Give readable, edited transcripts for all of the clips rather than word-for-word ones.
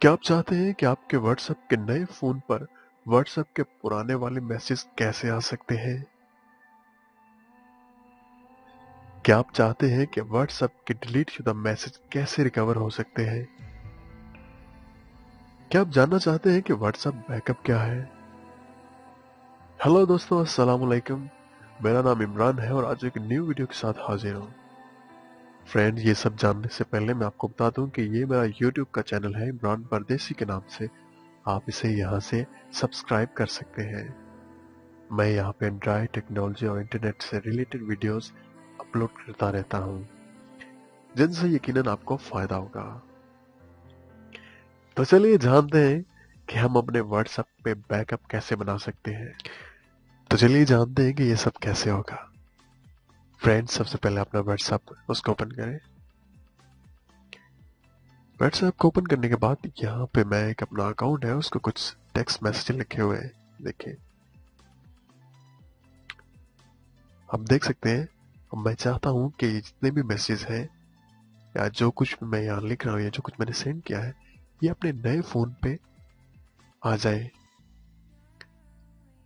क्या आप चाहते हैं कि आपके व्हाट्सएप के नए फ़ोन पर व्हाट्सएप के पुराने वाले मैसेज कैसे आ सकते हैं? क्या आप चाहते हैं कि व्हाट्सएप के डिलीट शुदा मैसेज कैसे रिकवर हो सकते हैं? क्या आप जानना चाहते हैं कि व्हाट्सएप बैकअप क्या है? हेलो दोस्तों, अस्सलाम वालेकुम। मेरा नाम इमरान है और आज एक न्यू वीडियो के साथ हाजिर हूँ। फ्रेंड, ये सब जानने से पहले मैं आपको बता दूं कि ये मेरा यूट्यूब का चैनल है इमरान परदेसी के नाम से। आप इसे यहाँ से सब्सक्राइब कर सकते हैं। मैं यहाँ पे एंड्रॉयड टेक्नोलॉजी और इंटरनेट से रिलेटेड वीडियोस अपलोड करता रहता हूँ, जिनसे यकीनन आपको फायदा होगा। तो चलिए जानते हैं कि हम अपने व्हाट्सएप पे बैकअप कैसे बना सकते हैं। तो चलिए जानते हैं कि ये सब कैसे होगा। फ्रेंड्स, सबसे पहले अपना व्हाट्सएप उसको ओपन करें। व्हाट्सएप को ओपन करने के बाद यहाँ पे मैं एक अपना अकाउंट है उसको कुछ टेक्स्ट मैसेज लिखे हुए हैं, देखिए आप देख सकते हैं। अब मैं चाहता हूँ कि जितने भी मैसेज हैं या जो कुछ भी मैं यहाँ लिख रहा हूँ या जो कुछ मैंने सेंड किया है, ये अपने नए फोन पे आ जाए।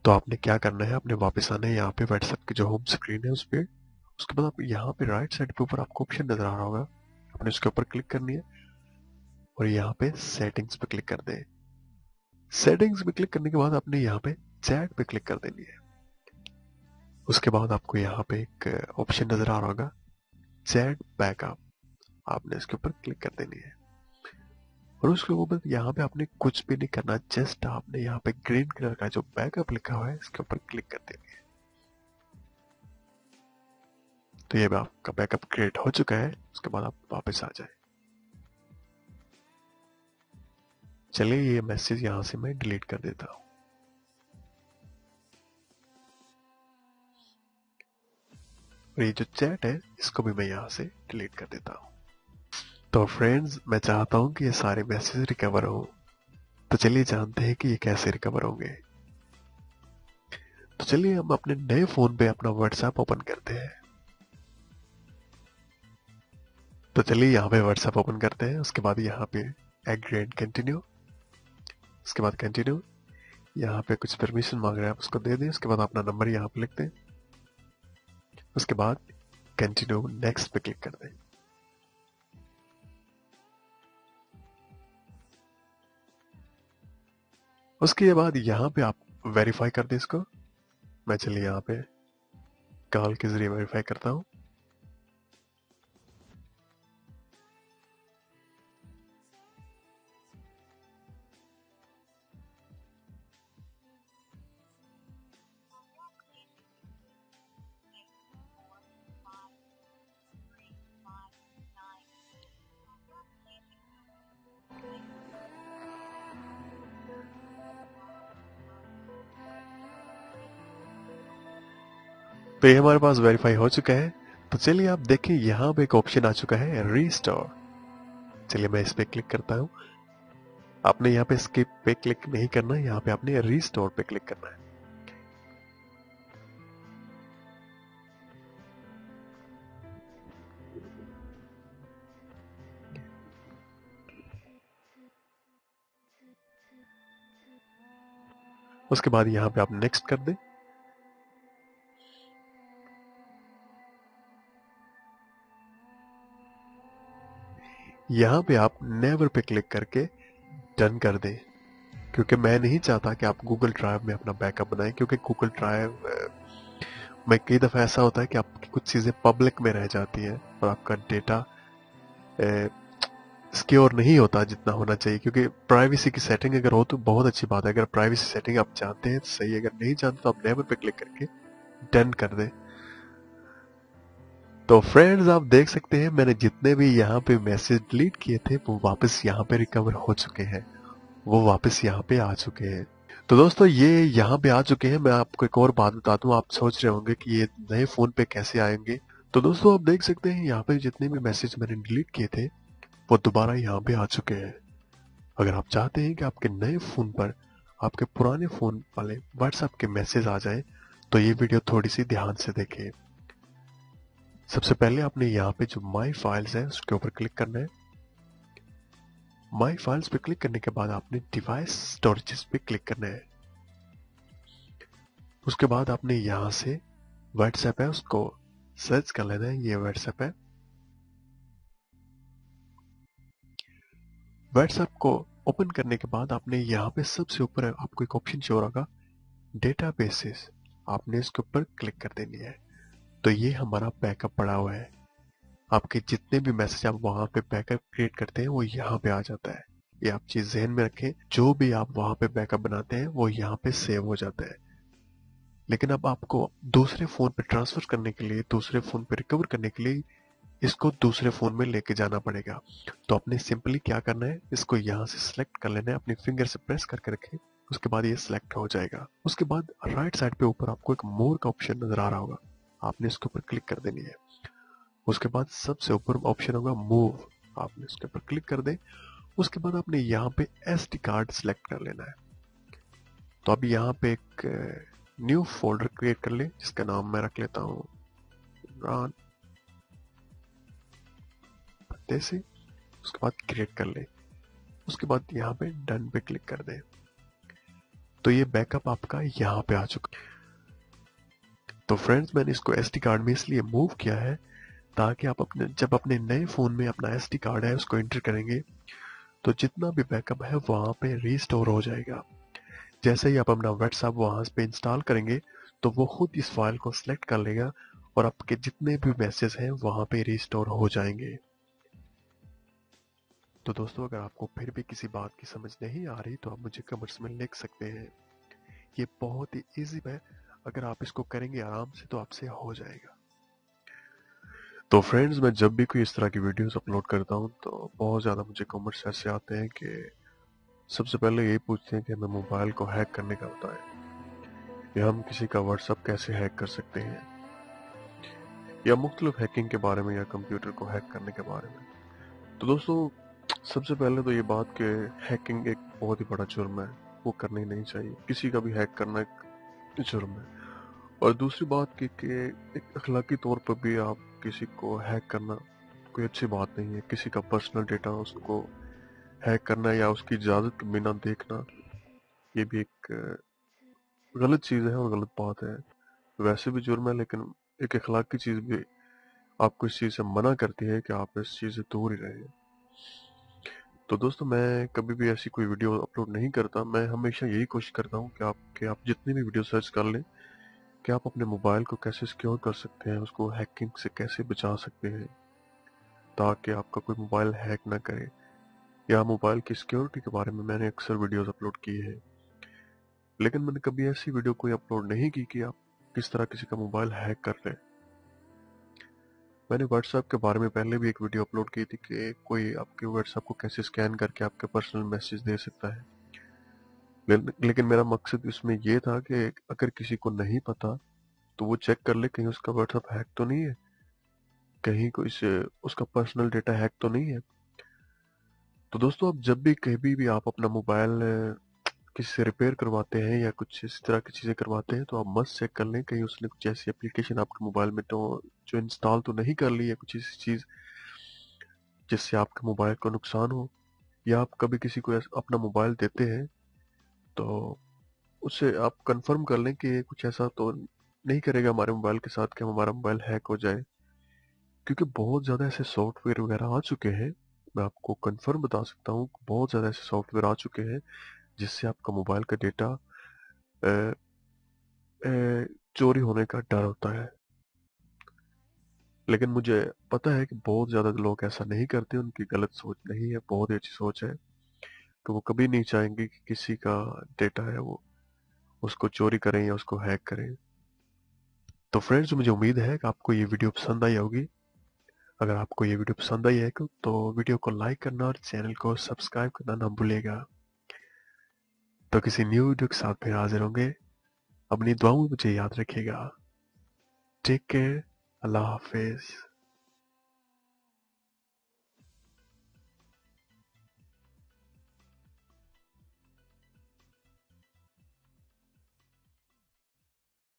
तो आपने क्या करना है, आपने वापस आना है यहाँ पे व्हाट्सएप की जो होम स्क्रीन है उस पर। उसके बाद आप यहाँ पे राइट साइड के ऊपर आपको ऑप्शन नजर आ रहा होगा, आपने उसके ऊपर क्लिक करनी है और यहाँ पे सेटिंग्स पे क्लिक कर दें। सेटिंग्स पे क्लिक करने के बाद आपने यहाँ पे चैट पे क्लिक कर देनी है। उसके बाद आपको यहाँ पे एक ऑप्शन नजर आ रहा होगा, चैट बैकअप, आपने इसके ऊपर क्लिक कर देनी है। और उसके ऊपर यहाँ पे आपने कुछ भी नहीं करना, जस्ट आपने यहाँ पे ग्रीन कलर का जो बैकअप लिखा हुआ है इसके ऊपर क्लिक कर देनी है। तो ये आपका बैकअप क्रिएट हो चुका है। उसके बाद आप वापस आ जाए। चलिए ये मैसेज यहाँ से मैं डिलीट कर देता हूँ। और ये जो चैट है इसको भी मैं यहाँ से डिलीट कर देता हूँ। तो फ्रेंड्स, मैं चाहता हूँ कि ये सारे मैसेज रिकवर हो। तो चलिए जानते हैं कि ये कैसे रिकवर होंगे। तो चलिए हम अपने नए फोन पे अपना व्हाट्सएप ओपन करते हैं। तो चलिए यहाँ पे व्हाट्सएप ओपन करते हैं। उसके बाद यहाँ पे एग्री एंड कंटिन्यू, उसके बाद कंटिन्यू, यहाँ पे कुछ परमिशन मांग रहे हैं, आप उसको दे दें। उसके बाद अपना नंबर यहाँ पे लिख दें। उसके बाद कंटिन्यू नेक्स्ट पे क्लिक कर दें। उसके बाद यहाँ पे आप वेरीफाई कर दें इसको। मैं चलिए यहाँ पे कॉल के जरिए वेरीफाई करता हूँ। तो ये हमारे पास वेरीफाई हो चुका है। तो चलिए आप देखें यहाँ पे एक ऑप्शन आ चुका है, रीस्टोर। चलिए मैं इस पे क्लिक करता हूँ। आपने यहाँ पे स्किप पे क्लिक नहीं करना है, यहाँ पे आपने रीस्टोर पे क्लिक करना है। उसके बाद यहाँ पे आप नेक्स्ट कर दें। यहाँ पे आप नेवर पे क्लिक करके डन कर दें, क्योंकि मैं नहीं चाहता कि आप गूगल ड्राइव में अपना बैकअप बनाएं, क्योंकि गूगल ड्राइव में कई दफ़ा ऐसा होता है कि आपकी कुछ चीज़ें पब्लिक में रह जाती हैं और आपका डेटा सिक्योर नहीं होता जितना होना चाहिए। क्योंकि प्राइवेसी की सेटिंग अगर हो तो बहुत अच्छी बात है। अगर प्राइवेसी सेटिंग आप जानते हैं तो सही, अगर नहीं जानते तो आप नेवर पे क्लिक करके डन कर दें। तो फ्रेंड्स, आप देख सकते हैं मैंने जितने भी यहाँ पे मैसेज डिलीट किए थे वो वापस यहाँ पे रिकवर हो चुके हैं, वो वापस यहाँ पे आ चुके हैं। तो दोस्तों, ये यहाँ पे आ चुके हैं। मैं आपको एक और बात बता दूं, आप सोच रहे होंगे कि ये नए फोन पे कैसे आएंगे। तो दोस्तों, आप देख सकते हैं यहाँ पे जितने भी मैसेज मैंने डिलीट किए थे वो दोबारा यहाँ पे आ चुके हैं। अगर आप चाहते हैं कि आपके नए फोन पर आपके पुराने फोन वाले व्हाट्सएप के मैसेज आ जाए तो ये वीडियो थोड़ी सी ध्यान से देखें। सबसे पहले आपने यहाँ पे जो माई फाइल्स है उसके ऊपर क्लिक करना है। माई फाइल्स पे क्लिक करने के बाद आपने डिवाइस स्टोरेजेस पे क्लिक करना है। उसके बाद आपने यहाँ से व्हाट्सएप है उसको सर्च कर लेना है। ये व्हाट्सएप है। व्हाट्सएप को ओपन करने के बाद आपने यहाँ पे सबसे ऊपर आपको एक ऑप्शन शो होगा डेटाबेसेस, आपने इसके ऊपर क्लिक कर देनी है। तो ये हमारा बैकअप पड़ा हुआ है। आपके जितने भी मैसेज आप वहां पे बैकअप क्रिएट करते हैं वो यहाँ पे आ जाता है। ये आप चीज ध्यान में रखें, जो भी आप वहां पे बैकअप बनाते हैं वो यहाँ पे सेव हो जाता है। लेकिन अब आपको दूसरे फोन पे ट्रांसफर करने के लिए, दूसरे फोन पे रिकवर करने के लिए इसको दूसरे फोन में लेके जाना पड़ेगा। तो आपने सिंपली क्या करना है, इसको यहाँ से सिलेक्ट कर लेना है, अपनी फिंगर से प्रेस करके रखें। उसके बाद ये सिलेक्ट हो जाएगा। उसके बाद राइट साइड पे ऊपर आपको एक मोर का ऑप्शन नजर आ रहा होगा, आपने इसके ऊपर क्लिक कर देनी है। उसके बाद सबसे ऊपर ऑप्शन होगा मूव, आपने इसके ऊपर क्लिक कर दे। उसके बाद आपने यहाँ पे SD कार्ड सिलेक्ट कर लेना है। तो अब यहाँ पे एक न्यू फोल्डर क्रिएट कर ले, जिसका नाम मैं रख लेता हूँ इमरान से। उसके बाद क्रिएट कर ले। उसके बाद यहाँ पे डन पे क्लिक कर दे। तो ये बैकअप आपका यहाँ पे आ चुका। तो फ्रेंड्स, मैंने इसको SD कार्ड में इसलिए मूव किया है ताकि आप जब अपने नए फोन में अपना SD कार्ड है उसको एंटर करेंगे तो जितना भी बैकअप है वहां पे रीस्टोर हो जाएगा। जैसे ही आप अपना व्हाट्सएप वहां पे इंस्टॉल करेंगे तो वो खुद इस फाइल को सिलेक्ट कर लेगा और आपके जितने भी मैसेज हैं वहां पे रीस्टोर हो जाएंगे। तो दोस्तों, अगर आपको फिर भी किसी बात की समझ नहीं आ रही तो आप मुझे कमेंट्स में लिख सकते हैं। ये बहुत ही ईजी है, अगर आप इसको करेंगे आराम से तो आपसे हो जाएगा। तो फ्रेंड्स, मैं जब भी कोई इस तरह की वीडियोस अपलोड करता हूँ तो बहुत ज़्यादा मुझे कमेंट्स ऐसे आते हैं कि सबसे पहले यही पूछते हैं कि हमें मोबाइल को हैक करने का बताएं, या हम किसी का व्हाट्सएप कैसे हैक कर सकते हैं, या मुख्तलिफ हैकिंग के बारे में, या कंप्यूटर को हैक करने के बारे में। तो दोस्तों, सबसे पहले तो ये बात कि हैकिंग एक बहुत ही बड़ा जुर्म है, वो करनी नहीं चाहिए। किसी का भी हैक करना एक जुर्म है। और दूसरी बात कि एक अखलाकी तौर पर भी आप किसी को हैक करना कोई अच्छी बात नहीं है। किसी का पर्सनल डेटा उसको हैक करना या उसकी इजाज़त के बिना देखना, ये भी एक गलत चीज़ है और गलत बात है। वैसे भी जुर्म है, लेकिन एक अखलाकी चीज़ भी आपको इस चीज़ से मना करती है कि आप इस चीज़ से दूर ही रहें। तो दोस्तों, मैं कभी भी ऐसी कोई वीडियो अपलोड नहीं करता। मैं हमेशा यही कोशिश करता हूँ कि आप जितनी भी वीडियो सर्च कर लें कि आप अपने मोबाइल को कैसे सिक्योर कर सकते हैं, उसको हैकिंग से कैसे बचा सकते हैं ताकि आपका कोई मोबाइल हैक ना करे। या मोबाइल की सिक्योरिटी के बारे में मैंने अक्सर वीडियोस अपलोड की है, लेकिन मैंने कभी ऐसी वीडियो कोई अपलोड नहीं की कि आप किस तरह किसी का मोबाइल हैक कर लें। मैंने व्हाट्सएप के बारे में पहले भी एक वीडियो अपलोड की थी कि कोई आपके व्हाट्सएप को कैसे स्कैन करके आपके पर्सनल मैसेज दे सकता है। लेकिन मेरा मकसद इसमें यह था कि अगर किसी को नहीं पता तो वो चेक कर ले कहीं उसका व्हाट्सएप हैक तो नहीं है, कहीं कोई से उसका पर्सनल डेटा हैक तो नहीं है। तो दोस्तों, अब जब भी कभी भी आप अपना मोबाइल किसी से रिपेयर करवाते हैं या कुछ इस तरह की चीज़ें करवाते हैं तो आप मस्ट चेक कर लें कहीं उसने कुछ ऐसी एप्लीकेशन आपके मोबाइल में तो जो इंस्टॉल तो नहीं कर ली है, कुछ ऐसी चीज़ जिससे आपके मोबाइल को नुकसान हो। या आप कभी किसी को अपना मोबाइल देते हैं तो उससे आप कंफर्म कर लें कि कुछ ऐसा तो नहीं करेगा हमारे मोबाइल के साथ कि हमारा मोबाइल हैक हो जाए। क्योंकि बहुत ज़्यादा ऐसे सॉफ्टवेयर वगैरह आ चुके हैं, मैं आपको कंफर्म बता सकता हूँ, बहुत ज़्यादा ऐसे सॉफ्टवेयर आ चुके हैं जिससे आपका मोबाइल का डेटा चोरी होने का डर होता है। लेकिन मुझे पता है कि बहुत ज़्यादा लोग ऐसा नहीं करते, उनकी गलत सोच नहीं है, बहुत ही अच्छी सोच है कि वो कभी नहीं चाहेंगे कि किसी का डेटा है वो उसको चोरी करें या उसको हैक करें। तो फ्रेंड्स, मुझे उम्मीद है कि आपको ये वीडियो पसंद आई होगी। अगर आपको ये वीडियो पसंद आई है तो वीडियो को लाइक करना और चैनल को सब्सक्राइब करना ना भूलिएगा। तो किसी न्यू वीडियो के साथ फिर हाजिर होंगे। अपनी दुआओं में मुझे याद रखिएगा। Take care. अल्लाह हाफिज।